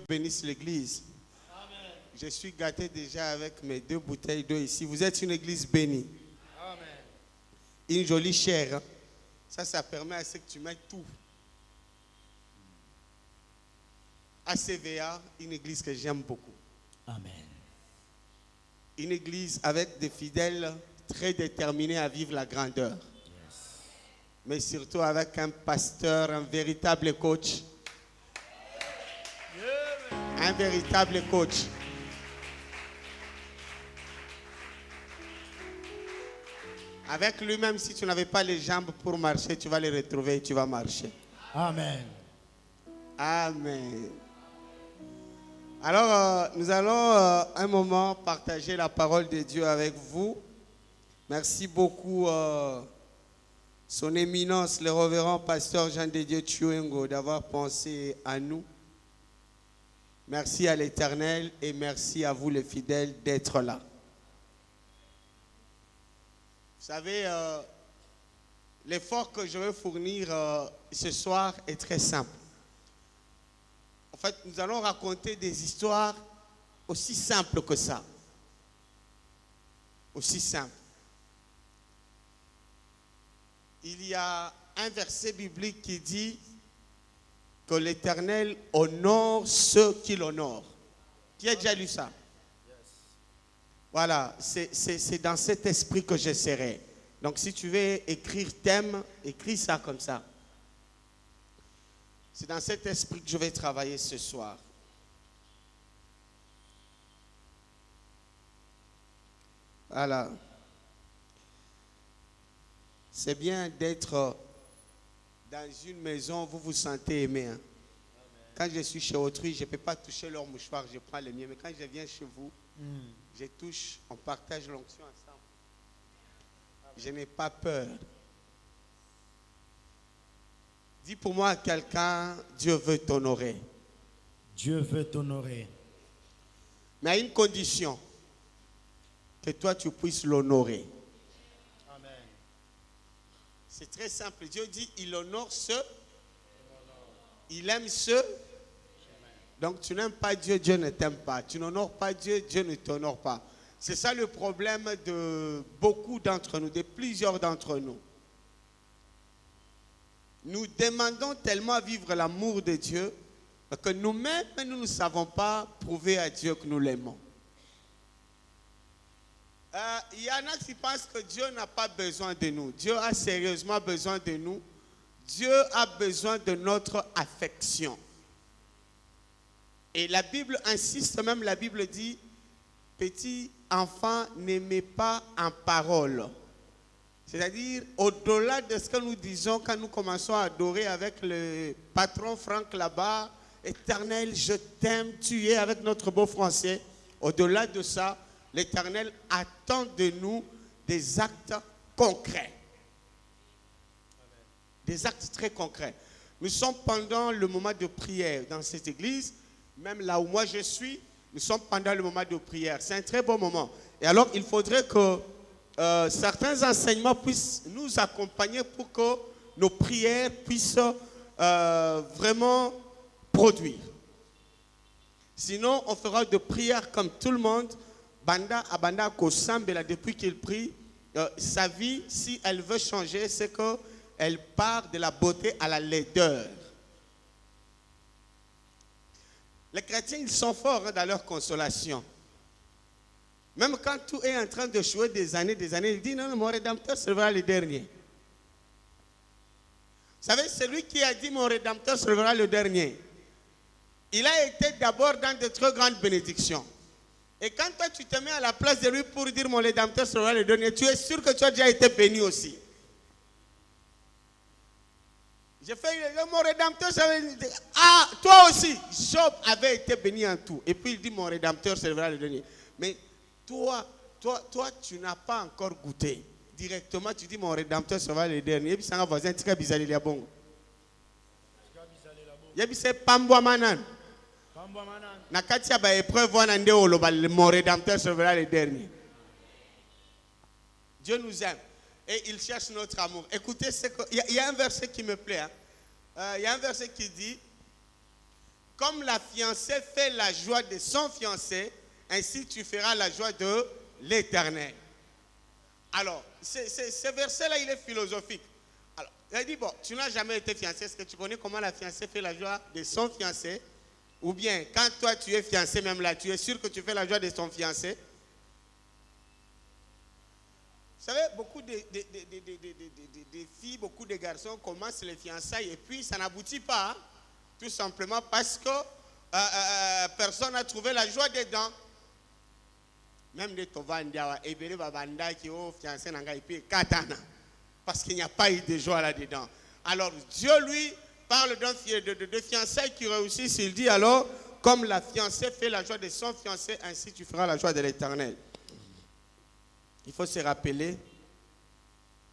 bénisse l'église. Amen. Je suis gâté déjà avec mes 2 bouteilles d'eau ici. Vous êtes une église bénie. Amen. Une jolie chair. Hein? Ça permet à ce que tu mettes tout. ACVA, une église que j'aime beaucoup. Amen. Une église avec des fidèles très déterminés à vivre la grandeur. Yes. Mais surtout avec un pasteur, un véritable coach. Un véritable coach. Avec lui-même, si tu n'avais pas les jambes pour marcher, tu vas les retrouver et tu vas marcher. Amen. Amen. Alors, nous allons un moment partager la parole de Dieu avec vous. Merci beaucoup, son éminence, le révérend pasteur Jean de Dieu Chiwengo, d'avoir pensé à nous. Merci à l'Éternel et merci à vous les fidèles d'être là. Vous savez, l'effort que je vais fournir ce soir est très simple. En fait, nous allons raconter des histoires aussi simples que ça. Aussi simples. Il y a un verset biblique qui dit que l'Éternel honore ceux qui l'honorent. Qui a déjà lu ça? Voilà, c'est dans cet esprit que je serai. Donc si tu veux écrire thème, écris ça comme ça. C'est dans cet esprit que je vais travailler ce soir. Voilà. C'est bien d'être dans une maison où vous vous sentez aimé. Hein? Quand je suis chez autrui, je ne peux pas toucher leur mouchoir, je prends le mien. Mais quand je viens chez vous, je touche, on partage l'onction ensemble. Je n'ai pas peur. Dis pour moi à quelqu'un, Dieu veut t'honorer. Dieu veut t'honorer. Mais à une condition, que toi tu puisses l'honorer. Amen. C'est très simple. Dieu dit, il honore ceux, il aime ceux. Donc tu n'aimes pas Dieu, Dieu ne t'aime pas. Tu n'honores pas Dieu, Dieu ne t'honore pas. C'est ça le problème de beaucoup d'entre nous, de plusieurs d'entre nous. Nous demandons tellement à vivre l'amour de Dieu que nous-mêmes, nous ne savons pas prouver à Dieu que nous l'aimons. Il y en a qui pensent que Dieu n'a pas besoin de nous. Dieu a sérieusement besoin de nous. Dieu a besoin de notre affection. Et la Bible insiste, même la Bible dit, petit enfant, n'aimez pas en parole. C'est-à-dire, au-delà de ce que nous disons quand nous commençons à adorer avec le patron Franck là-bas, Éternel, je t'aime, tu es avec notre beau français. Au-delà de ça, l'Éternel attend de nous des actes concrets. Des actes très concrets. Nous sommes pendant le moment de prière dans cette église, même là où moi je suis, nous sommes pendant le moment de prière. C'est un très bon moment. Et alors, il faudrait que certains enseignements puissent nous accompagner pour que nos prières puissent vraiment produire. Sinon, on fera de prières comme tout le monde. Banda Abanda Kosambela, depuis qu'il prie, sa vie, si elle veut changer, c'est qu'elle part de la beauté à la laideur. Les chrétiens, ils sont forts dans leur consolation. Même quand tout est en train de jouer des années, il dit non, mon Rédempteur sera le dernier. Vous savez, celui qui a dit mon Rédempteur sera le dernier, il a été d'abord dans de très grandes bénédictions. Et quand toi tu te mets à la place de lui pour dire mon Rédempteur sera le dernier, tu es sûr que tu as déjà été béni aussi. J'ai fait mon Rédempteur sera le dernier. Ah, toi aussi, Job avait été béni en tout. Et puis il dit mon Rédempteur sera le dernier. Mais toi, tu n'as pas encore goûté. Directement, tu dis mon Rédempteur sera le dernier. Et puis ça va voisin, tu as bizarre les bon. Il y a bizarre pamboa manan. Nakatia ba épreuve wanande oloba mon Rédempteur sera le dernier. Dieu nous aime et il cherche notre amour. Écoutez, il y a un verset qui me plaît. Hein. Il y a un verset qui dit comme la fiancée fait la joie de son fiancé, ainsi tu feras la joie de l'Éternel. Alors, ce verset-là, il est philosophique. Alors, il a dit, bon, tu n'as jamais été fiancé, est-ce que tu connais comment la fiancée fait la joie de son fiancé? Ou bien, quand toi tu es fiancé, même là, tu es sûr que tu fais la joie de son fiancé? Vous savez, beaucoup de filles, beaucoup de garçons commencent les fiançailles et puis ça n'aboutit pas. Hein? Tout simplement parce que personne n'a trouvé la joie dedans. Même des Tovandiawa, Ebele Babanda qui ont fiancé Nanga et puis Katana. Parce qu'il n'y a pas eu de joie là-dedans. Alors Dieu lui parle de fiançailles qui réussissent. Il dit alors, comme la fiancée fait la joie de son fiancé, ainsi tu feras la joie de l'Éternel. Il faut se rappeler,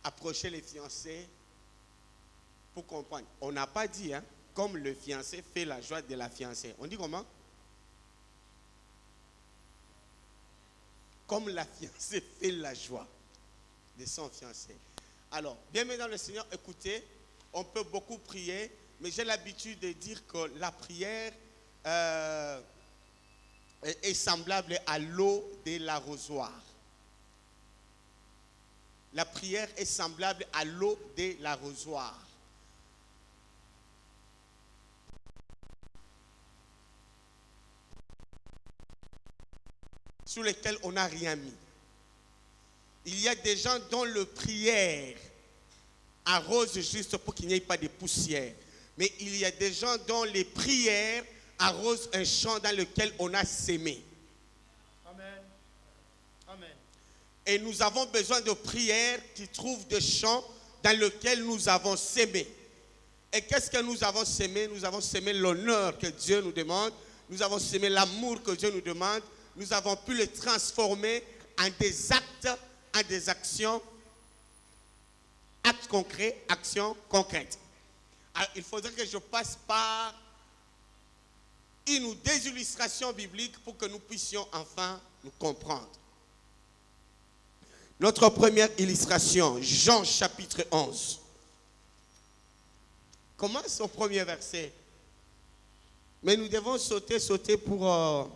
approcher les fiancés pour comprendre. On n'a pas dit, hein, comme le fiancé fait la joie de la fiancée. On dit comment? Comme la fiancée fait la joie de son fiancé. Alors, bien-aimés dans le Seigneur, écoutez, on peut beaucoup prier, mais j'ai l'habitude de dire que la prière est semblable à l'eau de l'arrosoir. La prière est semblable à l'eau de l'arrosoir. Sur lesquels on n'a rien mis. Il y a des gens dont le prière arrose juste pour qu'il n'y ait pas de poussière. Mais il y a des gens dont les prières arrosent un champ dans lequel on a sémé. Amen. Amen. Et nous avons besoin de prières qui trouvent des champs dans lesquels nous avons sémé. Et qu'est-ce que nous avons sémé? Nous avons sémé l'honneur que Dieu nous demande. Nous avons sémé l'amour que Dieu nous demande. Nous avons pu le transformer en des actes, en des actions, actes concrets, actions concrètes. Alors, il faudrait que je passe par une ou des illustrations bibliques pour que nous puissions enfin nous comprendre. Notre première illustration, Jean chapitre 11. Commence au premier verset. Mais nous devons sauter pour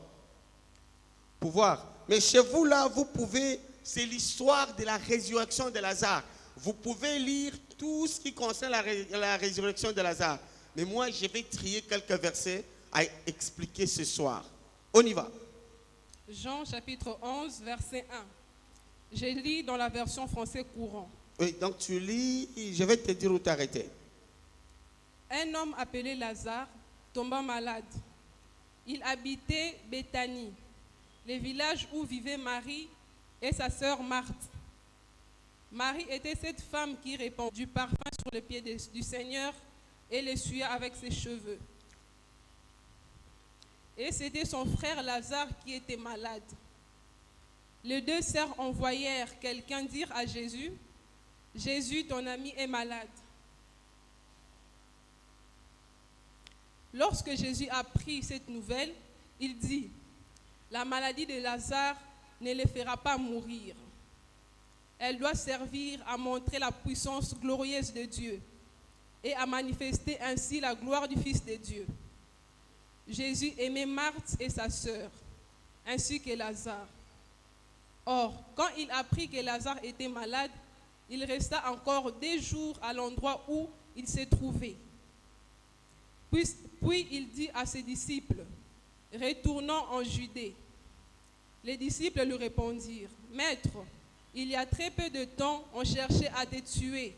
voir. Mais chez vous là, vous pouvez, c'est l'histoire de la résurrection de Lazare. Vous pouvez lire tout ce qui concerne la résurrection de Lazare. Mais moi, je vais trier quelques versets à expliquer ce soir. On y va. Jean chapitre 11, verset 1. Je lis dans la version français courant. Oui, donc tu lis, je vais te dire où t'arrêter. Un homme appelé Lazare tomba malade. Il habitait Béthanie, le village où vivaient Marie et sa sœur Marthe. Marie était cette femme qui répandait du parfum sur les pieds du Seigneur et l'essuya avec ses cheveux. Et c'était son frère Lazare qui était malade. Les deux sœurs envoyèrent quelqu'un dire à Jésus, « Jésus, ton ami est malade. » Lorsque Jésus apprit cette nouvelle, il dit, « La maladie de Lazare ne le fera pas mourir. Elle doit servir à montrer la puissance glorieuse de Dieu et à manifester ainsi la gloire du Fils de Dieu. » Jésus aimait Marthe et sa sœur, ainsi que Lazare. Or, quand il apprit que Lazare était malade, il resta encore 2 jours à l'endroit où il se trouvait. Puis il dit à ses disciples, « Retournons en Judée. » Les disciples lui répondirent, « Maître, il y a très peu de temps, on cherchait à te tuer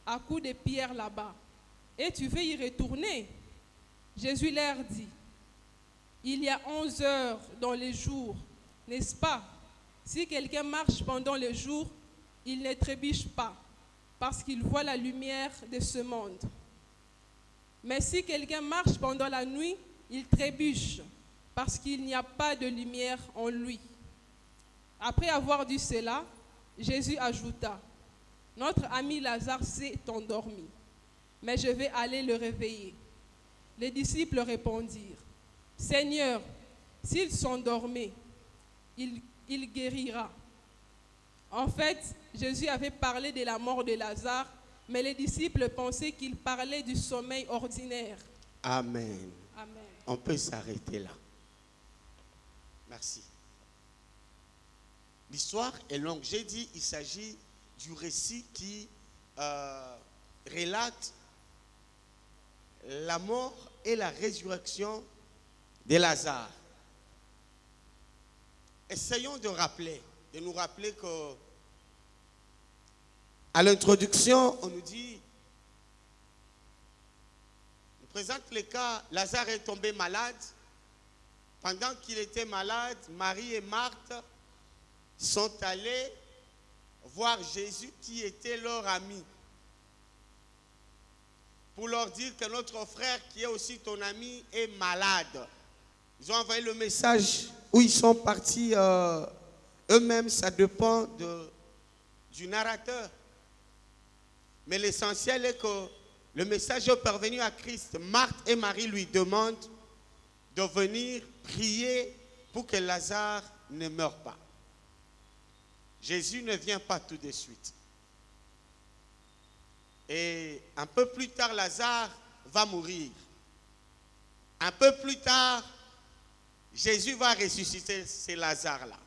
à coups de pierres là-bas. Et tu veux y retourner? » Jésus leur dit, « Il y a 11 heures dans les jours, n'est-ce pas? Si quelqu'un marche pendant le jour, il ne trébuche pas, parce qu'il voit la lumière de ce monde. Mais si quelqu'un marche pendant la nuit, il trébuche, parce qu'il n'y a pas de lumière en lui. » Après avoir dit cela, Jésus ajouta, « Notre ami Lazare s'est endormi, mais je vais aller le réveiller. » Les disciples répondirent, « Seigneur, s'il s'endormait, il guérira. » En fait, Jésus avait parlé de la mort de Lazare, mais les disciples pensaient qu'il parlait du sommeil ordinaire. Amen. Amen. On peut s'arrêter là. Merci. L'histoire est longue. J'ai dit il s'agit du récit qui relate la mort et la résurrection de Lazare. Essayons de nous rappeler que à l'introduction, on nous dit, on présente les cas, Lazare est tombé malade. Pendant qu'il était malade, Marie et Marthe sont allés voir Jésus qui était leur ami, pour leur dire que notre frère qui est aussi ton ami est malade. Ils ont envoyé le message où ils sont partis eux-mêmes, ça dépend du narrateur. Mais l'essentiel est que le message est parvenu à Christ. Marthe et Marie lui demandent de venir prier pour que Lazare ne meure pas. Jésus ne vient pas tout de suite. Et un peu plus tard, Lazare va mourir. Un peu plus tard, Jésus va ressusciter ce Lazare-là.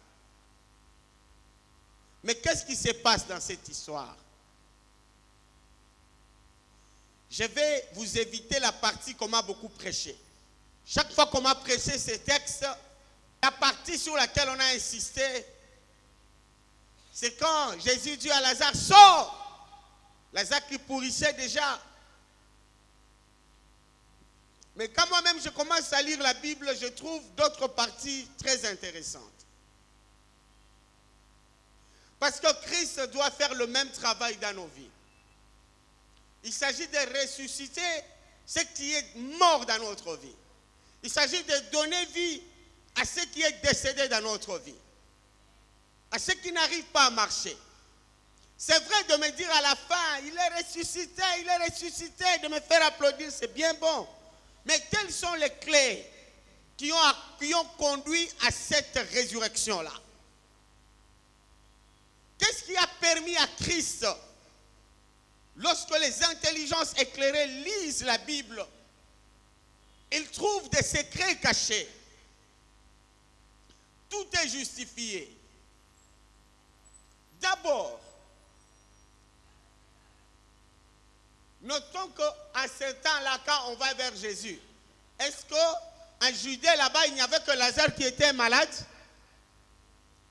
Mais qu'est-ce qui se passe dans cette histoire? Je vais vous éviter la partie qu'on m'a beaucoup prêché. Chaque fois qu'on m'a prêché ces textes, la partie sur laquelle on a insisté, c'est quand Jésus dit à Lazare, sors! Lazare qui pourrissait déjà. Mais quand moi-même je commence à lire la Bible, je trouve d'autres parties très intéressantes. Parce que Christ doit faire le même travail dans nos vies. Il s'agit de ressusciter ce qui est mort dans notre vie. Il s'agit de donner vie à ce qui est décédé dans notre vie. À ceux qui n'arrivent pas à marcher. C'est vrai de me dire à la fin, il est ressuscité, de me faire applaudir, c'est bien bon. Mais quelles sont les clés qui ont conduit à cette résurrection-là? Qu'est-ce qui a permis à Christ, lorsque les intelligences éclairées lisent la Bible, ils trouvent des secrets cachés? Tout est justifié. D'abord, notons qu'à ce temps-là, quand on va vers Jésus, est-ce qu'en Judée, là-bas, il n'y avait que Lazare qui était malade?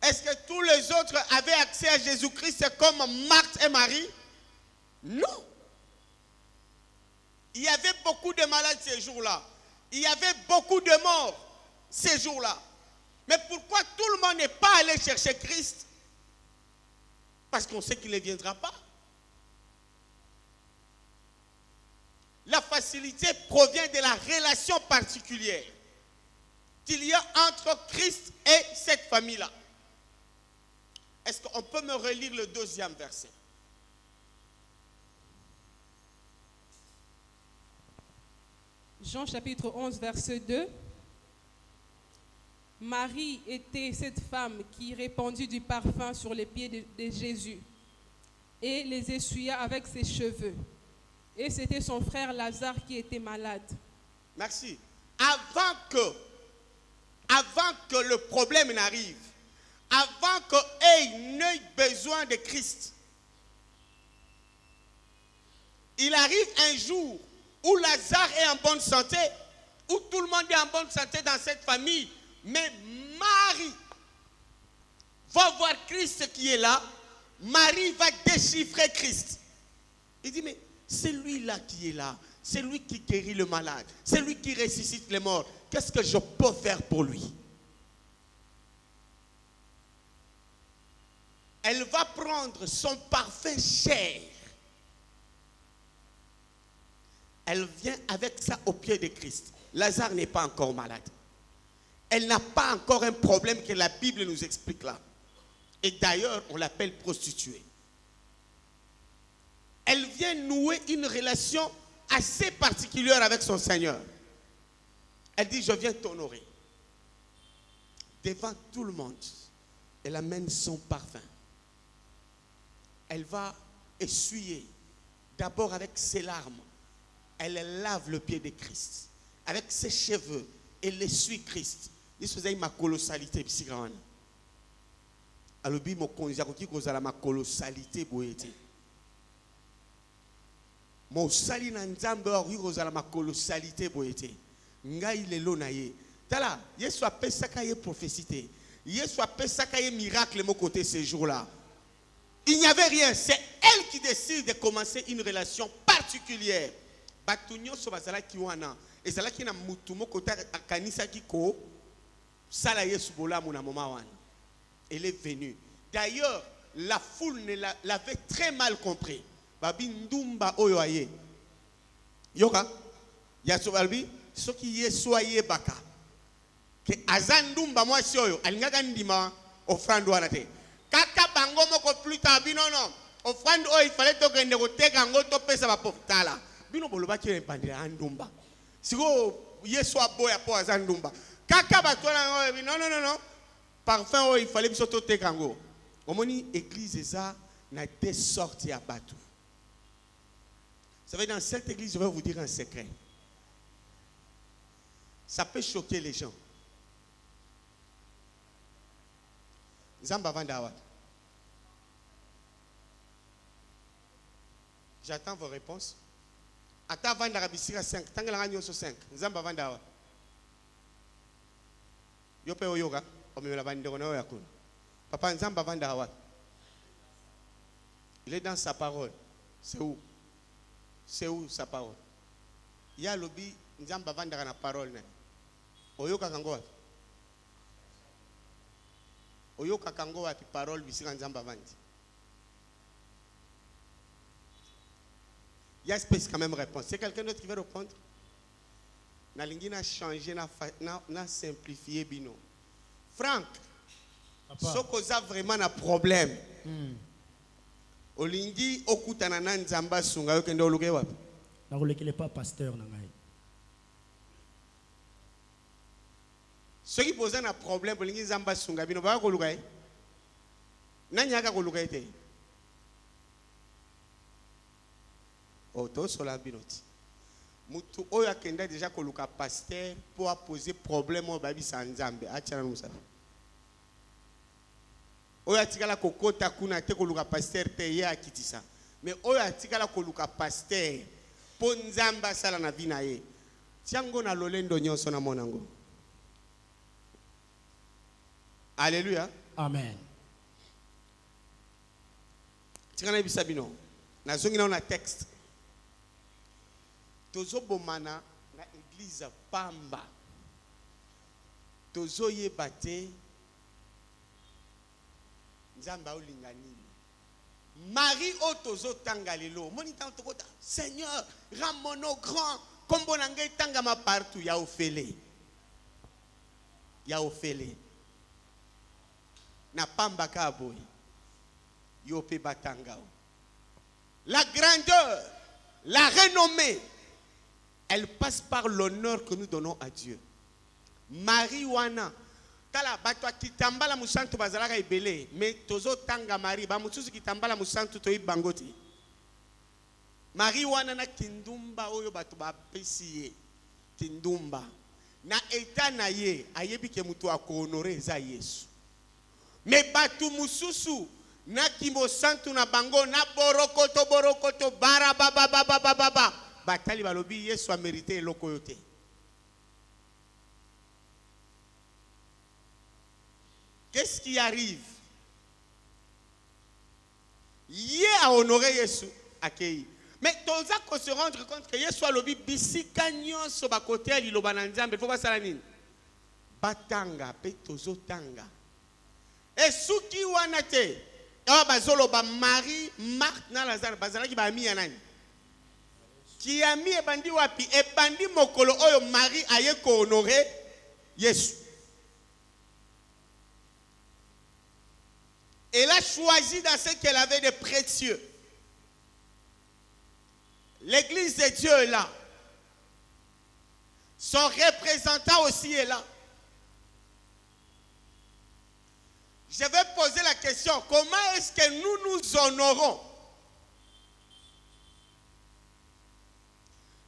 Est-ce que tous les autres avaient accès à Jésus-Christ comme Marthe et Marie? Non. Il y avait beaucoup de malades ces jours-là. Il y avait beaucoup de morts ces jours-là. Mais pourquoi tout le monde n'est pas allé chercher Christ? Parce qu'on sait qu'il ne viendra pas. La facilité provient de la relation particulière qu'il y a entre Christ et cette famille-là. Est-ce qu'on peut me relire le 2e verset? Jean chapitre 11, verset 2. Marie était cette femme qui répandit du parfum sur les pieds de Jésus et les essuya avec ses cheveux. Et c'était son frère Lazare qui était malade. Merci. Avant que le problème n'arrive, avant qu'il n'ait besoin de Christ, il arrive un jour où Lazare est en bonne santé, où tout le monde est en bonne santé dans cette famille, mais Marie va voir Christ qui est là. Marie va déchiffrer Christ. Il dit, mais c'est lui-là qui est là. C'est lui qui guérit le malade. C'est lui qui ressuscite les morts. Qu'est-ce que je peux faire pour lui? Elle va prendre son parfum cher. Elle vient avec ça au pied de Christ. Lazare n'est pas encore malade. Elle n'a pas encore un problème que la Bible nous explique là. Et d'ailleurs, on l'appelle prostituée. Elle vient nouer une relation assez particulière avec son Seigneur. Elle dit, je viens t'honorer. Devant tout le monde, elle amène son parfum. Elle va essuyer, d'abord avec ses larmes, elle lave le pied de Christ. avec ses cheveux, et les suit Christ. Il faisait ma colossalité. Alobi mokonzi akoki kozala ma colossalité boyete. Mo sali na nzambe akoki kozala ma colossalité boyete. Ngai lelo na ye. Tala, Yesu apesaka ye prophétie. Yesu apesaka ye miracle mo côté ces jours-là. Il n'y avait rien, c'est elle qui décide de commencer une relation particulière. Batunyo so bazala ki wana. Ezala ki na mutu mo côté akanisa ki ko sala Yesu bola mo na moma wana. Elle est venue. D'ailleurs, la foule l'avait très mal compris. Babi ndumba oyo aye. Yoka, yaso balbi, soki Yesu aye baka. Que azandumba moi si oyo, alingaka ndima offrande wana te. Kaka bango moko plus tard, bino non. Offrande oyo, il fallait to kende ko teka ngo to pesa ba poptala. Bino boloba ki empandira andumba. Siko Yesu aboya po azandumba. Kaka batona non. Parfum, oh, il fallait que ce soit tout kango. Omoni église ça n'a des sorties à bateau. Vous savez, dans cette église, je vais vous dire un secret. Ça peut choquer les gens. Zamba Vandawa. J'attends vos réponses. Attends Vandarabisira 5. Tangalanga Nyoso 5. Zamba Vandawa. Yope o yoga. Papa Nzamba Vandawa. Il est dans sa parole. C'est où? C'est où sa parole? Il y a lobby Nzamba Vandara na parole. Oyoka kango. Oyoka kango ati parole bisi Nzamba Vandi. Il y a espèce quand même réponse. C'est quelqu'un d'autre qui veut répondre? Nalingi na changer na simplifier bino. Franck, ce qui a vraiment un problème. Olingi okutana na nzamba sunga yokende oluke wapi? Na olekele pas pasteur na ngai. Ce qui pose un problème olingi nzamba sunga bino ba koluka e. Nani aka koluka ete? Oto sola binoti. Mutu oyo akenda déjà koluka pasteur pour poser problème au babi sa nzambe achana musa. Oyo atikala kokota kuna te koluka pasteur te ye akitisa. Mais oyo atikala koluka pasteur po nzamba sala na vina ye. Tiango na lolendo nyonso na monango. Alléluia. Amen. Tikana bisabino. Na zongi na texte. Tozo bomana na église pamba. Tozo ye bate nzamba olingani. Marie o tozo tangalelo. Moni tanto kota. Seigneur, rends-moi grand comme bonangé tangama partout ya ofele. Ya ofele. Na pamba kaboy. Yo pe batangao. La grandeur, la renommée, elle passe par l'honneur que nous donnons à Dieu. Marie wana tala batwa kitambala musantu bazalaka ibele mais tozo tanga Marie ba mususu kitambala musantu to ibangoti. Marie wana na kindumba oyo batu ba pesiye kindumba na eta na ye ayebi ke mutu akohonore za Yesu. Mais batu mususu na kimbo santu na bango na borokoto bara baba batali balobi Yesu a mérité eloko yote. Qu'est-ce qui arrive? Yé a honoré Yesu akei. Mais toza ko se rendre compte que Yesu a lobi bisika nyonso ba côté liloba na nzambe faut pas sala nini? Batanga pe tozo tanga. Et suki wana te. Awa bazolo ba Marie, Marthe na Lazare bazalaki ba ami ya nani? Qui a mis ebandi wapi ebandi mokolo oyo Marie aye ko honorer Yesu. Elle a choisi dans ce qu'elle avait de précieux. L'église de Dieu est là. Son représentant aussi est là. Je vais poser la question, comment est-ce que nous nous honorons?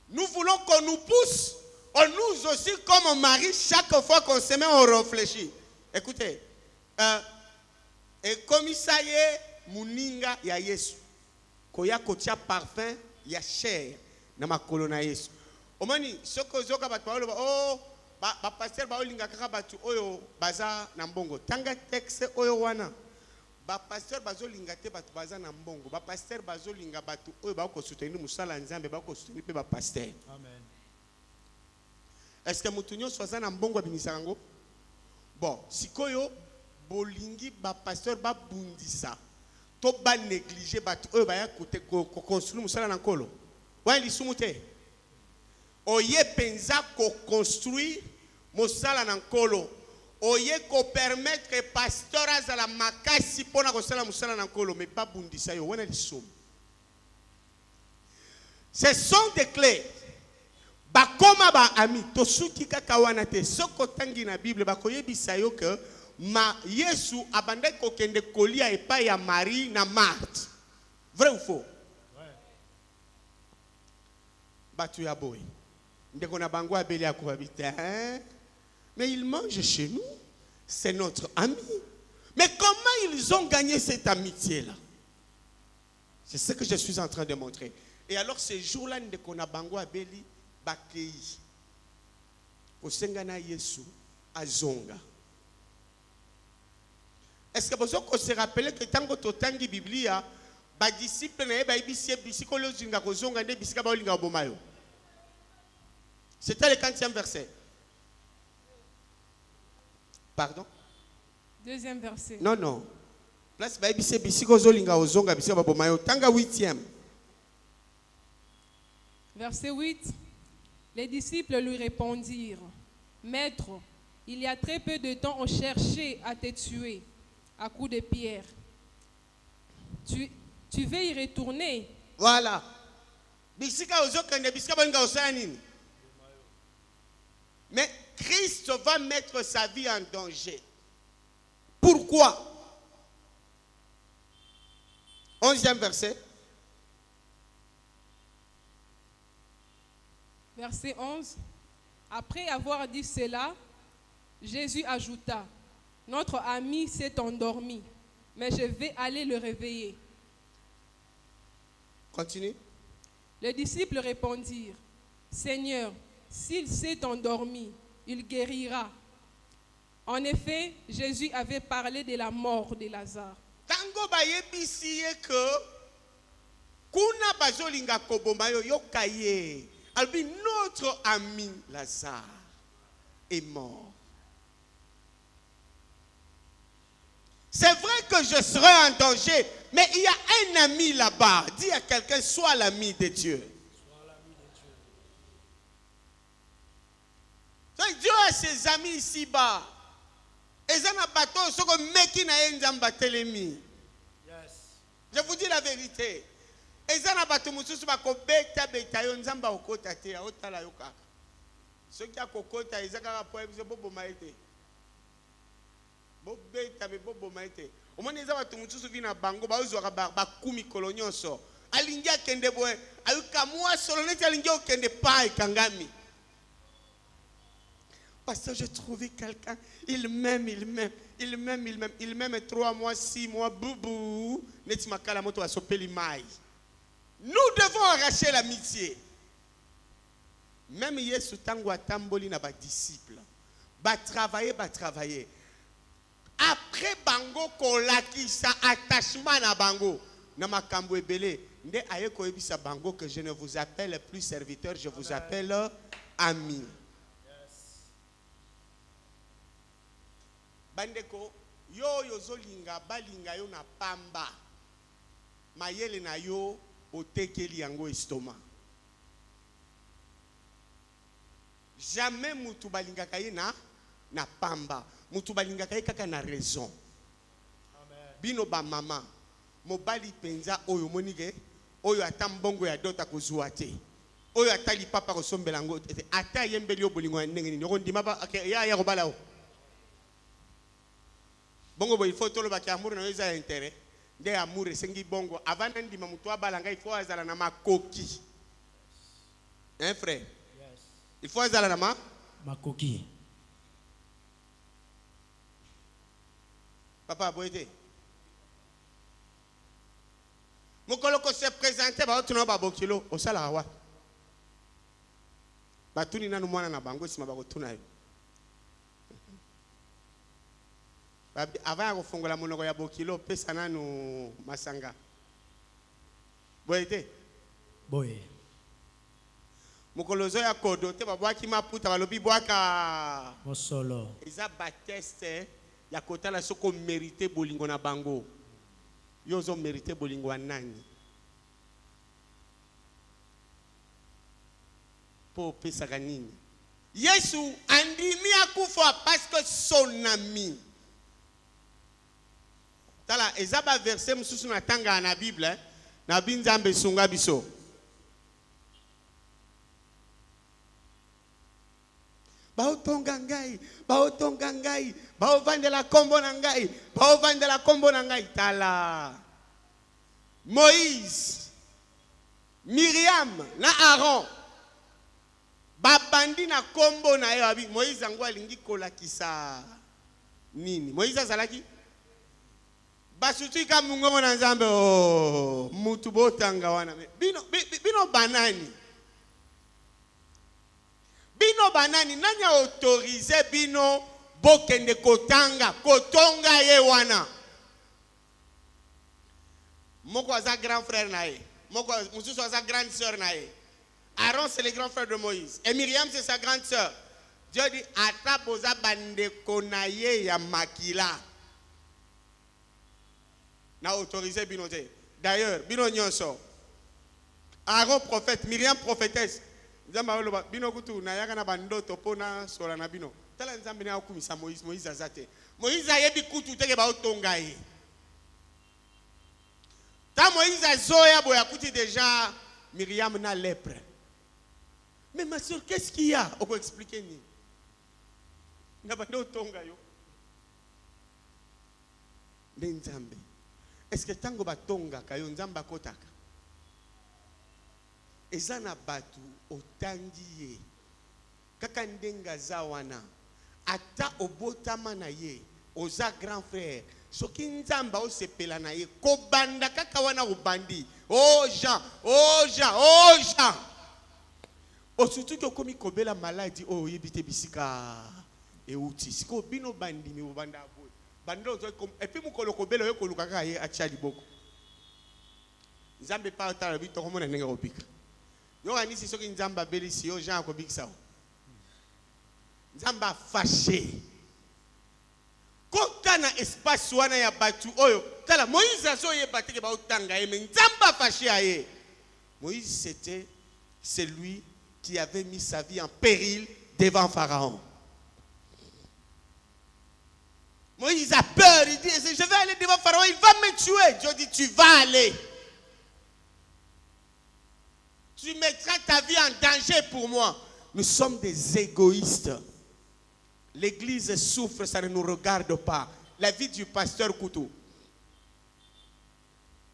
Nous voulons qu'on nous pousse nous aussi, comme mari, chaque fois qu'on se met, on réfléchit. Écoutez, et comme ça y est, muninga ya Yesu, koya kotia parfum ya chair na makolo na Yesu. Omani, soko zoka batu oh, ba pasteur ba olinga kaka batu oyo baza na mbongo. Tanga texte oyo wana. Ba pasteur bazo linga te batu baza na mbongo. Ba pasteur bazo linga batu oyo ba ko soutenir musala nzambe ba ko soutenir pe ba pasteur. Amen. Est-ce que mutunyo soza na mbongo abimisa ngo? Bon, sikoyo bolingi ba pasteur ba bundisa. To ba négliger batu oyo ba ya kote ko construire musala na nkolo. Wa lisumute. Oye penza ko construire musala na nkolo. Oye ko permettre pasteur azala makasi pona ko sala musala na nkolo mais pas bundisa yo wana lisum. Ce sont des clés. Bakoma ba ami to suki kaka wana te soko tangi na Bible bakoyebisa yo ke ma Yesu abandai kokende kolia epa ya Marie na Marthe. Vrai ou faux? Batu ya boy. Ndeko na bango abeli akobabita. Mais il mange chez nous. C'est notre ami. Mais comment ils ont gagné cette amitié-là? C'est ce que je suis en train de montrer. Et alors ce jour-là, ndeko na bango abeli bakei. Osengana Yesu azonga. Est-ce que vous se rappelez que tant que totangi Biblia, ba disciple na ba ibisie bisiko lo zinga kozonga nde bisika ba olinga bomayo. C'était le 40e verset. Pardon? Deuxième verset. Non, non. Place ba ibisie bisiko zolinga ozonga bisika ba bomayo. Tanga 8e. Verset 8. Les disciples lui répondirent, Maître, il y a très peu de temps on cherchait à te tuer à coups de pierre. Tu veux y retourner? Voilà. Bisika ozokende bisika ba linga osala nini? Mais Christ va mettre sa vie en danger. Pourquoi? 11e verset. Verset 11. Après avoir dit cela, Jésus ajouta, Notre ami s'est endormi, mais je vais aller le réveiller. Continue. Les disciples répondirent, Seigneur, s'il s'est endormi, il guérira. En effet, Jésus avait parlé de la mort de Lazare. Tango bayebisi ye que kuna bazolinga koboma yo yokaye. Albi notre ami Lazare est mort. C'est vrai que je serai en danger, mais il y a un ami là-bas. Dis à quelqu'un, sois l'ami de Dieu. Dieu a ses amis ici-bas. Je vous dis la vérité. Parce que j'ai trouvé quelqu'un, il m'aime, il m'aime, il m'aime, il m'aime, il m'aime 3 mois, 6 mois, boubou. Nous devons arracher l'amitié. Même Yesu tango atamboli na ba disciple. Ba travailler. Après bango kolaki sa attachement na bango. Na makambo ebele, nde aye ko ebisa bango que je ne vous appelle plus serviteur, je vous appelle ami. Bandeko, yo yozolinga balinga yo na pamba. Mayele na yo otekeli yango estoma. Jamais mutu balinga kaye na pamba. Mutu balinga kaye kaka na raison. Amen. Bino ba mama, mobali penza oyo monige, oyo atambongo ya dota kozua te. Oyo atali papa kosombela ngo ata yembeli yo bolingo ya ndenge ni. Ndima ba ya kobala o. Bongo bo il faut tolo ba ki amour na yo za intérêt. Nde amour esengi bongo avant ndima mutu abalanga il faut azala na makoki. Hein frère? Yes. Il faut ezala na Makoki. Papa boyete. Mokolo ko se présenter ba otuna ba bokilo osala wa. Batuni nanu mwana na bango sima ba kotuna yo. Avant ya kofongola monoko ya bokilo pesa nanu masanga. Boyete. Boye. Mokolozo ya kodo te babwaki maputa balobi bwaka Mosolo. eza bateste ya kotala soko mérité bolingo na bango. Yo zo mérité bolingo wa nani? Po pesa nini? Yesu andimi akufa parce que son ami. Tala eza ba verset mususu na tanga na Bible na binzambe sunga biso. Baotonga ngai, baotonga ngai, baovandela kombo na ngai, baovandela kombo na ngai. Tala Moïse, Myriam na Aaron babandi na kombo na ye. Moïse ango alingi kolakisa nini? Moïse azalaki basutu ka mungo na nzambe o mutu botanga wana bino banani. Bino banani nani a autorisé bino bokende kotanga kotonga ye wana? Moko aza grand frère na ye, moko mususu aza grande sœur na ye. Aaron c'est le grand frère de Moïse et Myriam c'est sa grande sœur. Dieu dit ata boza bandeko na ye ya makila na autorisé bino te. D'ailleurs bino nyonso Aaron prophète, Myriam prophétesse. Nzamba oloba bino kutu na yaka na bandoto pona sola na bino. Tala nzambe na akumisa Moïse azate. Moïse ayebi kutu teke ba otonga ye. Ta Moïse azoya boya kuti déjà Myriam na lèpre. Mais ma soeur, qu'est-ce qu'il y a? On peut expliquer ni. Na bando otonga yo. Nzambe. Est-ce que tango ba tonga kayo nzamba kotaka? Ezana batu otangi ye kaka ndenga za wana ata obotama na ye oza grand frère soki nzamba osepela na ye kobanda kaka wana obandi oh Jean osutu ko komi kobela maladie o yebite bisika euti siko bino bandi mi obanda boy bando zo et puis mukolo kobela yo koluka kaka ye atia liboko nzambe pa otala bito komona ndenge opika. Yo anisi soki nzamba belisi yo Jean akobikisa. Nzamba fâché. Kota na espace wana ya batu oyo. Tala Moïse azo ye bateke ba otanga ye mais nzamba fâché aye. Moïse c'était celui qui avait mis sa vie en péril devant Pharaon. Moïse a peur, il dit je vais aller devant Pharaon, il va me tuer. Dieu dit tu vas aller. Tu mettras ta vie en danger pour moi. Nous sommes des égoïstes. L'église souffre, ça ne nous regarde pas. La vie du pasteur Koutou.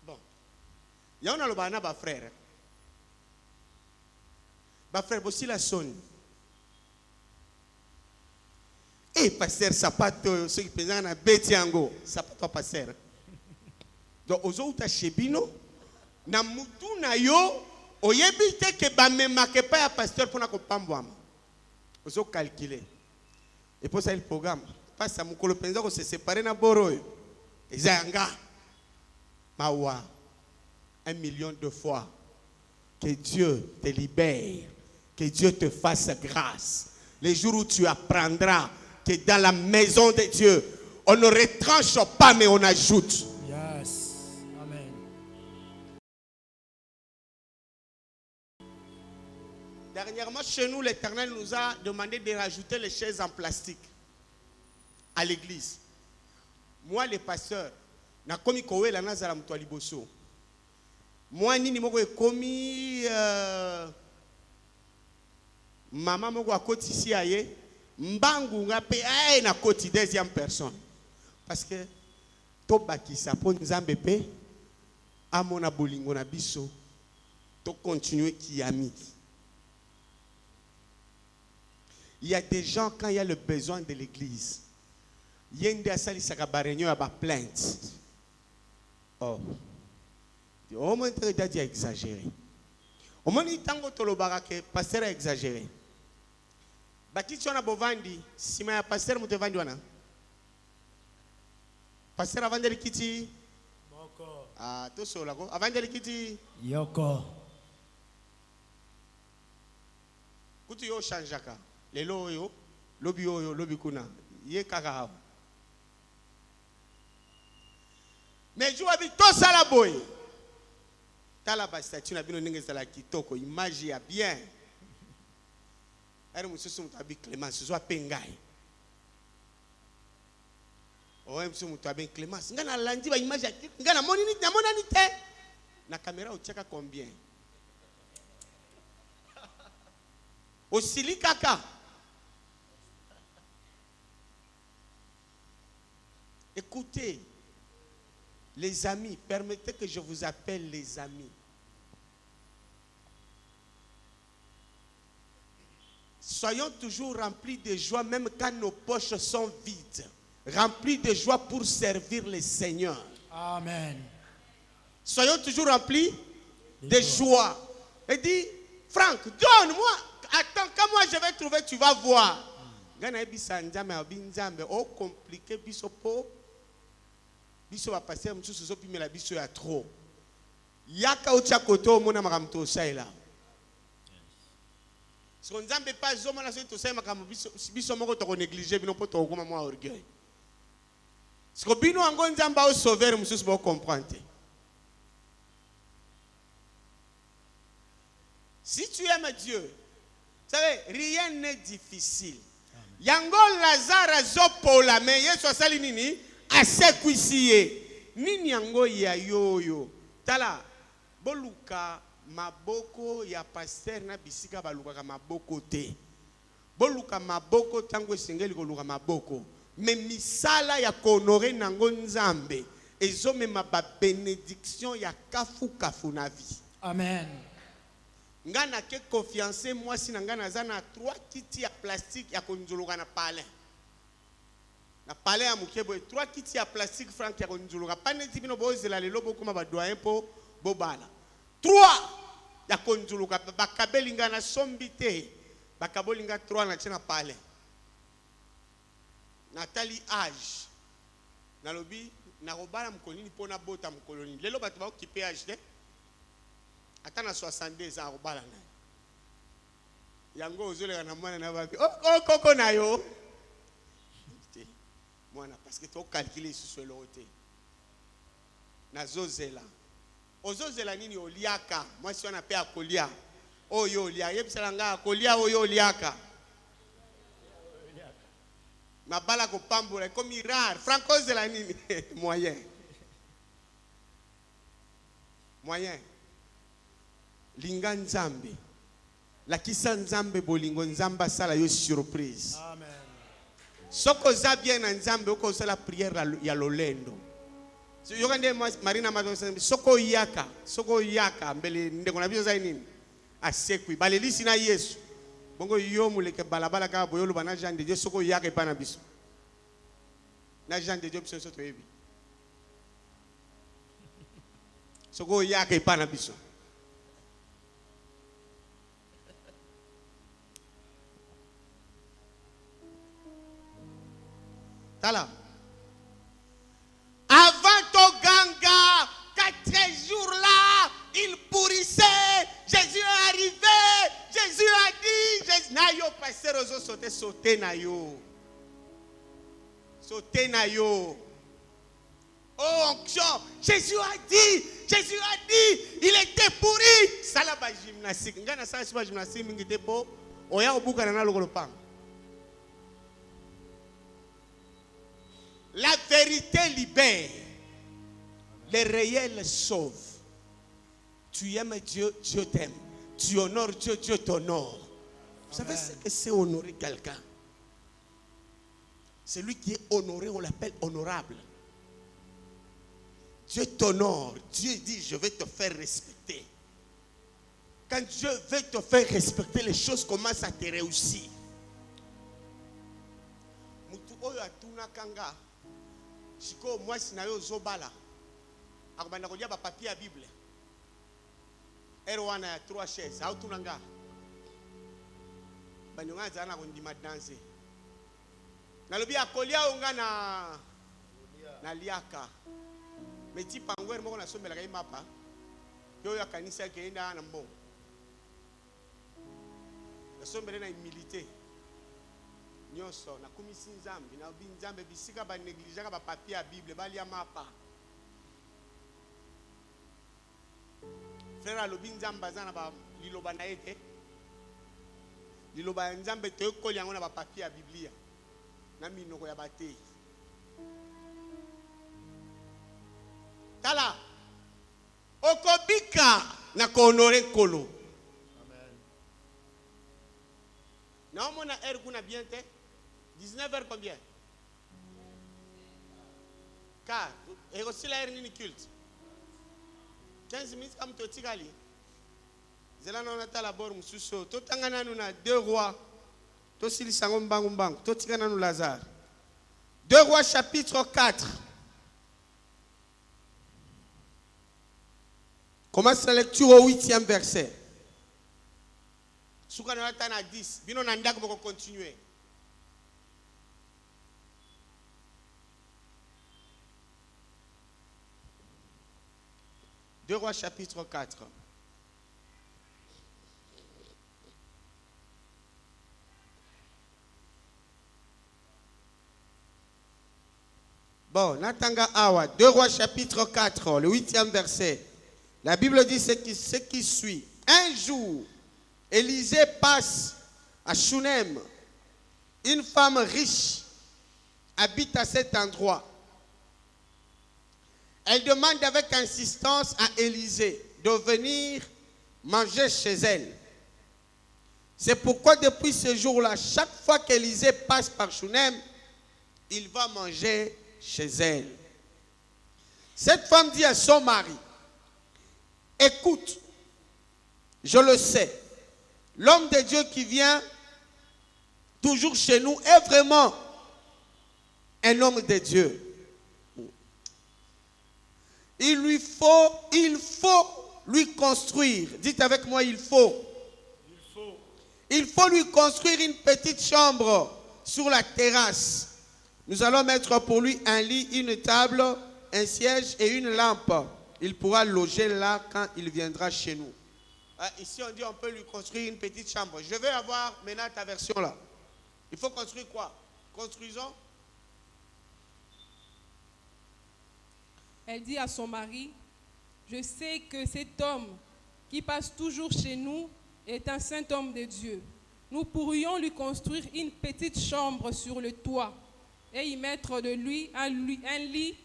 Bon. Il y a un frère. Ma frère, aussi la sonne. Et pasteur, sapato, ceux qui pesent un betiango. Sapato pasteur. Donc, aux autres, chez Bino, na mutu na yo. Oyebi te ke ba me marque pas ya pasteur pour na kopambwa. Ozo calculer. Et pour ça le programme, passe à mukolo penza ko se séparer na boro. Ezanga. Mawa. 1 million de fois. Que Dieu te libère. Que Dieu te fasse grâce. Les jours où tu apprendras que dans la maison de Dieu, on ne retranche pas mais on ajoute. Yes. Amen. Dernièrement, chez nous, l'Éternel nous a demandé de rajouter les chaises en plastique à l'église. Moi, le pasteur, na komi kowe la nazala mtu aliboso. Moi, nini moko komi maman moko akoti ici aye, mbangu ngape aye na koti deuxième personne. Parce que to bakisa po nzambe pe amona bolingo na biso to continuer kiyami. Il y a des gens, quand il y a le besoin de l'église, il y a une des salles qui a réunion à plainte. Oh. Au moins, tu as exagéré. Au moins, il que pasteur a exagéré. Baptiste on a bovandi, si ma pasteur mute vandi wana. Pasteur avant de kiti. Moko. Ah, tout ça là, avant de kiti. Yoko. Kutu yo chanjaka. Lelo yo, lobi yo, lobi kuna. Ye kaka. Mais je vois tout ça la boy. Tala ba statue na bino ninge za la kitoko, image ya bien. Ere mususu mutabi Clémence, zo apengai. Owe mususu mutabi Clémence, ngana landi ba image ya ngana moni ni namona ni te. Na caméra ucheka combien? Osili kaka. Écoutez, les amis, permettez que je vous appelle les amis. Soyons toujours remplis de joie, même quand nos poches sont vides. Remplis de joie pour servir le Seigneur. Amen. Soyons toujours remplis de joie. Et dit, Franck, donne-moi. Attends, quand moi je vais trouver, tu vas voir. Oh, compliqué, bisopo. Biso va passer, monsieur Sopi, mais la biso est trop. Yaka ou tchakoto, mon amaramto, ça est là. Si on n'aime pas, zo mana so to sai makamo biso moko to négliger bino poto okoma moi orgueil. Si ko bino ango nzamba o sauver mususu ba comprendre. Si tu aimes Dieu, vous savez, rien n'est difficile. Yango Lazare zopola mais Yesu asali nini? Asekwisie. Nini yango ya yoyo. Tala boluka maboko ya pasteur na bisika baluka maboko te. Boluka maboko tango esengeli koluka maboko. Mais misala ya konorer nango nzambe ezomema ba bénédiction ya kafu na vie. Amen. Ngana ke confiance moi si ngana zana 3 kiti ya plastique ya konzuluka na palais. Na palais ya mukebo 3 kiti ya plastique franc ya konzuluka paneti bino bozela lelo bokoma ba doyen po bobala. 3 ya konzuluka bakabelinga na sombite bakabolinga 3 na tena palais. Natali âge. Na lobi na robala mkolini pona bota mkoloni. Lelo batu ba occupé âge de atana 62 ans robala na. Yango ozolega na mwana na babi. Oh koko na yo. Mwana parce que tu calculer sur le côté. Na zozela. Ozozela nini oliaka? Moi si on appelle à kolia. Oyo olia, yebisanga kolia oyo oliaka. Mabala ko pambola comme rare. Franco zela nini moyen. Moyen. Linga nzambe. La kisa nzambe bolingo nzamba sala yo surprise. Amen. Soko za bien nzambe oko sala prière ya lolendo. So yokande Marina Madonna soko yaka mbele ndeko na biso za nini? Asekwi balelisi na Yesu. Bongo yo muleke balabala ka boyolo bana Jean de Dieu soko yaka pa na biso. Na Jean de Dieu biso to yebi. Soko yaka pa na biso. Tala. Avant ton ganga, 4 jours là, il pourrissait. Jésus est arrivé. Jésus a dit, Jésus, na yo passer aux autres sauter na yo. Sauter na yo. Oh onction, Jésus a dit, il était pourri. Ça là ba gymnastique. Ngana ça c'est pas gymnastique mingi te po. Oya obuka na lokolo pang. La vérité libère. Le réel sauve. Tu aimes Dieu, Dieu t'aime. Tu honores Dieu, Dieu t'honore. Vous savez ce que c'est honorer quelqu'un? Celui qui est honoré, on l'appelle honorable. Dieu t'honore. Dieu dit, je vais te faire respecter. Quand Dieu veut te faire respecter, les choses commencent à te réussir. oyo atuna kanga siko mwasi na yo zobala akobanda kolia ba papier ya Bible R1 ya 3 chaises autuna nga bandonga zana kondima danser nalobi akolia onga na liaka meti pangwer moko na sombela kai mapa yo ya kanisa keenda na mbongo na sombele na humilité nyonso na kumisi nzambe na binzambe bisika ba négliger ba papier ya Bible balia mapa frère alobi nzambe azana ba liloba na ete liloba nzambe to ko liango na ba papier ya Biblia na minoko ya batei tala okobika na ko honorer kolo. Amen. Non, mon air kuna bien te 19h combien? Car et aussi la heure ni culte 15 minutes comme to tigali zela na ta la bor mususo to tangana na 2 rois to sili sango mbangu to tigana nu Lazare 2 rois chapitre 4. Commence la lecture au 8e verset. Souka na tana 10 bino na ndako boko continuer. Deux Rois chapitre 4. Bon, Natanga Awa, 2 Rois chapitre 4, le 8e verset. La Bible dit ce qui suit. Un jour, Élisée passe à Shunem. Une femme riche habite à cet endroit. Elle demande avec insistance à Élisée de venir manger chez elle. C'est pourquoi depuis ce jour-là, chaque fois qu'Élisée passe par Shunem, il va manger chez elle. Cette femme dit à son mari, écoute, je le sais, l'homme de Dieu qui vient toujours chez nous est vraiment un homme de Dieu. Il faut lui construire. Dites avec moi, il faut lui construire une petite chambre sur la terrasse. Nous allons mettre pour lui un lit, une table, un siège et une lampe. Il pourra loger là quand il viendra chez nous. Ici, on dit on peut lui construire une petite chambre. Je vais avoir maintenant ta version là. Il faut construire quoi? Construisons. Elle dit à son mari, je sais que cet homme qui passe toujours chez nous est un saint homme de Dieu. Nous pourrions lui construire une petite chambre sur le toit et y mettre de lui un lit,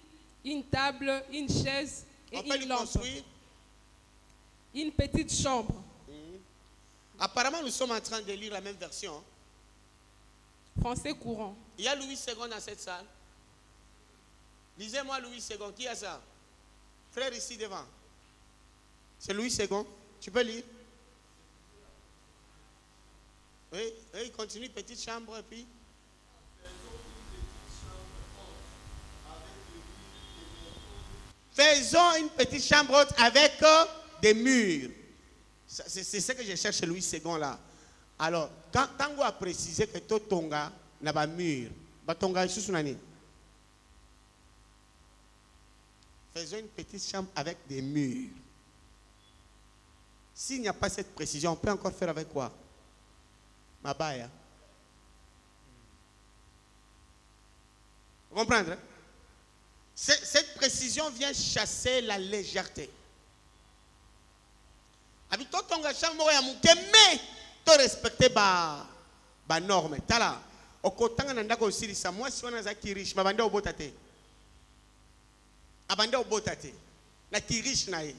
une table, une chaise et une lampe. Construire une petite chambre. Apparemment, nous sommes en train de lire la même version. Français courant. Il y a Louis II dans cette salle. Lisez-moi Louis II. Qui a ça? Frère ici devant. C'est Louis II. Tu peux lire? Oui, il continue. Petite chambre et puis. Faisons une petite chambre haute avec des murs. C'est ce que je cherche chez Louis II là. Alors, quand on a précisé que tout tonga n'a pas mur, batonga sous nani. Faisons une petite chambre avec des murs. S'il n'y a pas cette précision, on peut encore faire avec quoi? Mabaya. Vous comprenez? Hein? Cette précision vient chasser la légèreté. Habito tonga chambre ya muke mais to respecter ba norme. Tala okotanga nanda ko sirisa moi si wana za kirish mabanda obota te. Abanda obota te. Na kirish na ye.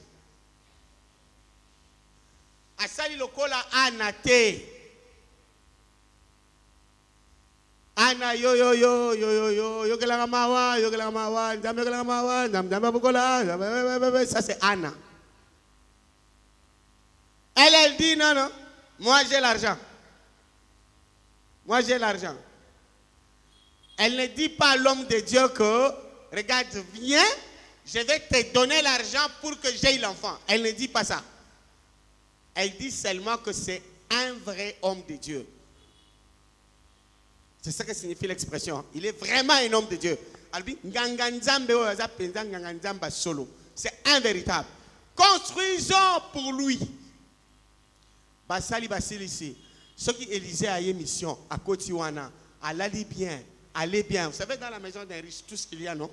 Asali lokola ana te. Ana yo kelanga mawa, ndambe kelanga mawa, ndambe bukola, ça c'est Anna. Elle dit non, moi j'ai l'argent. Moi j'ai l'argent. Elle ne dit pas à l'homme de Dieu que, regarde, viens, je vais te donner l'argent pour que j'aie l'enfant. Elle ne dit pas ça. Elle dit seulement que c'est un vrai homme de Dieu. C'est ça que signifie l'expression. Il est vraiment un homme de Dieu. C'est un véritable. Construisons pour lui. Basali Basili ici. Ceux qui Élisée a une mission à Kotiwana, allez bien, allez bien. Vous savez, dans la maison d'un riche, tout ce qu'il y a, non?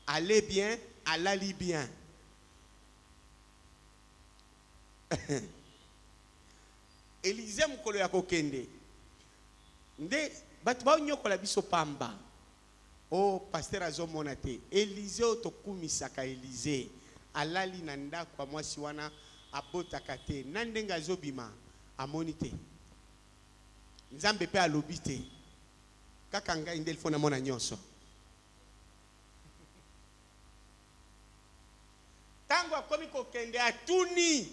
Allez bien, allez bien. Élisée mukolo ya kokende. Nde batu ba nyokola biso pamba. Oh pasteur azomona te. Élisée otokumisaka Élisée. Alali na ndako kwa mwasi wana abotaka te. Nandenga zobima amoni te. Nzambe pe alobi te. Kaka ngai ndel fona mona nyonso. Tango akomi kokende atuni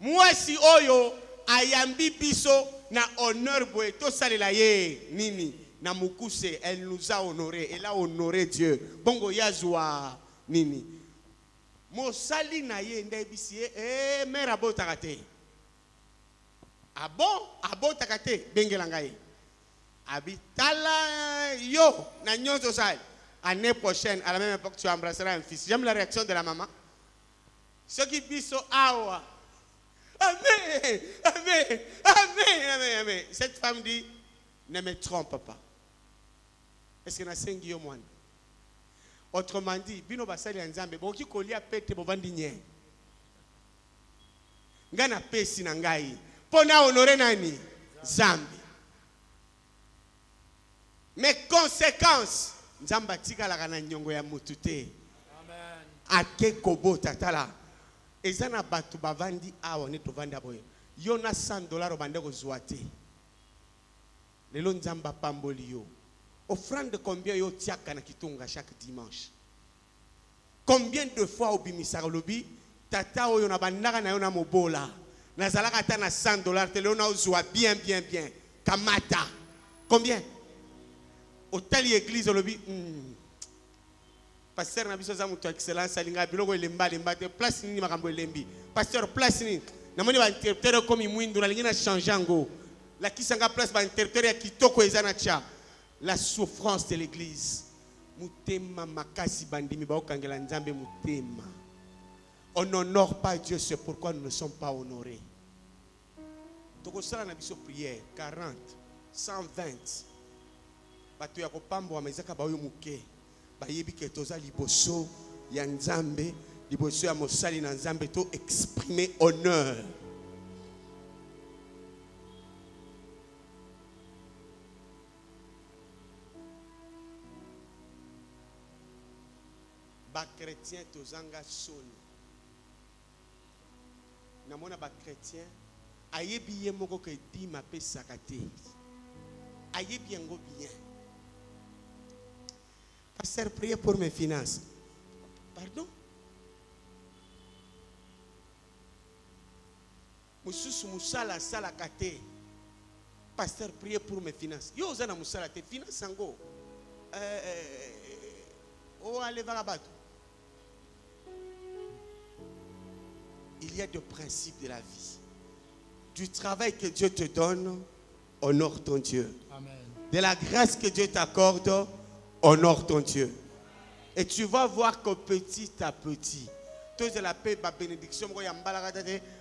mwasi oyo ayambi biso na honneur boye to salela ye nini na mukuse. Elle nous a honoré, elle a honoré Dieu. Bongo yazwa nini mosali na ye ndebisi mère abotaka te. Ah bon? Abotaka te bengela ngai. Abitala yo na nyonso sali. Année prochaine à la même époque tu embrasseras un fils. J'aime la réaction de la maman. Ce qui biso awa. Amen, amen, amen, amen, amen. Cette femme dit, ne me trompe pas. Est-ce que na sengi yo mwana? Autrement dit, bino basali ya nzambe, boki kolia pete bovandi nye. Ngana pesi na ngai. Pona honorer nani? Zambi. Mes conséquences. Nzamba tika la kana nyongo ya mutute. Amen. Ake kobo tatala. Ezana batu bavandi awa ne tovanda boye. Yona $100 obande kozwa te. Lelo nzamba pamboli yo. Offrande combien yo tiaka na kitunga chaque dimanche. Combien de fois obimisaka lobi tata oyo na bandaka na yo na mobola. Nazalaka ta na $100 te lelo na ozwa bien. Kamata. Combien? Hôtel église lobi pasteur na biso za mutu excellence alinga biloko elemba te place nini makambo elembi pasteur place nini namoni ba interpreteur comme mwindu na lingina changer ngo la kisanga place ba interpreteur ya kitoko ezana cha la souffrance de l'église mutema makasi bandimi ba okangela nzambe mutema. On n'honore pas Dieu, c'est pourquoi nous ne sommes pas honorés. Toko sala na biso prière 40 120 batu ya kopambo wa mezaka ba oyo muke bayebi ke toza liboso ya nzambe liboso ya mosali na nzambe to exprimer honneur. Ba chrétien tozanga soni namona ba chrétien ayebi ye moko ke di mapesaka te ayebi yango bien. Pasteur, priez pour mes finances. Pardon? Mususu musala sala kate. Pasteur, priez pour mes finances. Yo zana musala te finance ango. O ale varabato. Il y a des principes de la vie. Du travail que Dieu te donne, honore ton Dieu. Amen. De la grâce que Dieu t'accorde, honore ton Dieu. Et tu vas voir que petit à petit, tous la paix, la bénédiction,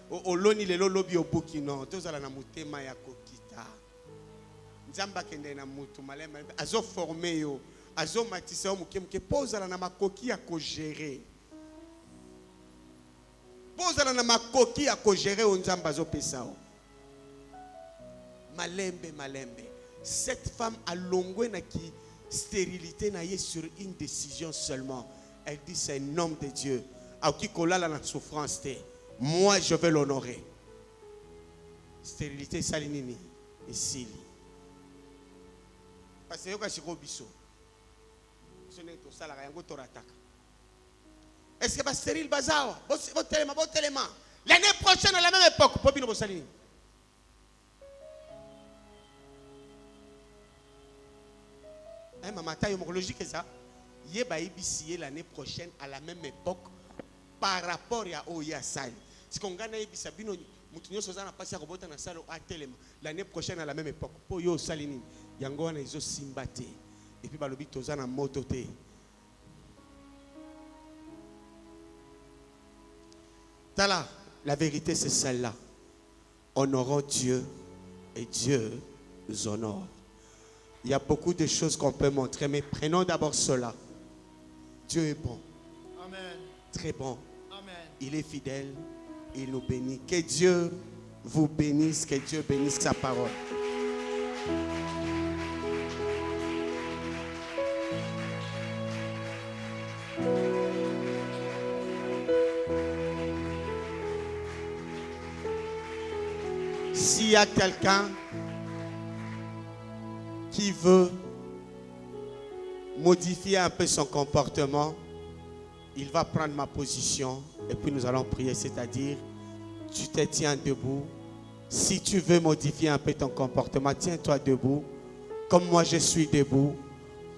au loni le lobby au bukino, tous la namutema ya kokita. Nzamba kende na mutu malema, azo formé yo, azo matisa yo mukemke, pose la na makoki ya ko gérer. Pose la na makoki ya ko gérer o nzamba zo pesao. Malembe. Cette femme a longwe na ki stérilité naïe sur une décision seulement. Elle dit c'est un homme de Dieu. Aukikola la souffrance te. Moi je vais l'honorer. Stérilité salinini ici. Parce que yoka shiko biso. Soneto sala yango torataka. Est-ce que ba stérile bazawa? Botelema. L'année prochaine à la même époque, popino bosalini. Hein, maman, taille logique et ça. Yeba ibisiye l'année prochaine à la même époque par rapport à Oya Sal. Si on gagne ibisa bino mutunyo sozana pasi à robota na salo à telema l'année prochaine à la même époque. Po yo salini yango na izo simbate et puis balobi tozana motote. Tala, la vérité c'est celle-là. Honorons Dieu et Dieu nous honore. Il y a beaucoup de choses qu'on peut montrer, mais prenons d'abord cela. Dieu est bon. Amen. Très bon. Amen. Il est fidèle. Il nous bénit. Que Dieu vous bénisse. Que Dieu bénisse sa parole. S'il y a quelqu'un qui veut modifier un peu son comportement, il va prendre ma position et puis nous allons prier, c'est-à-dire tu te tiens debout. Si tu veux modifier un peu ton comportement, tiens-toi debout comme moi je suis debout.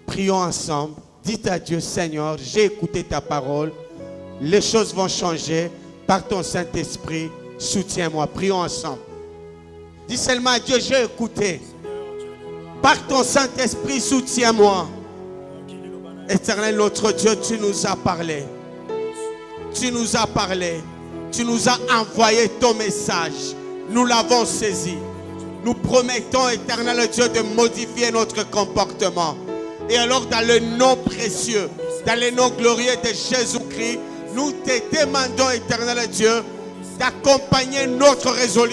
Prions ensemble. Dites à Dieu, Seigneur, j'ai écouté ta parole. Les choses vont changer par ton Saint-Esprit. Soutiens-moi. Prions ensemble. Dis seulement à Dieu, j'ai écouté. Par ton Saint-Esprit, soutiens-moi. Éternel, notre Dieu, tu nous as parlé. Tu nous as parlé. Tu nous as envoyé ton message. Nous l'avons saisi. Nous promettons, éternel Dieu, de modifier notre comportement. Et alors, dans le nom précieux, dans le nom glorieux de Jésus-Christ, nous te demandons, éternel Dieu, d'accompagner notre résolution.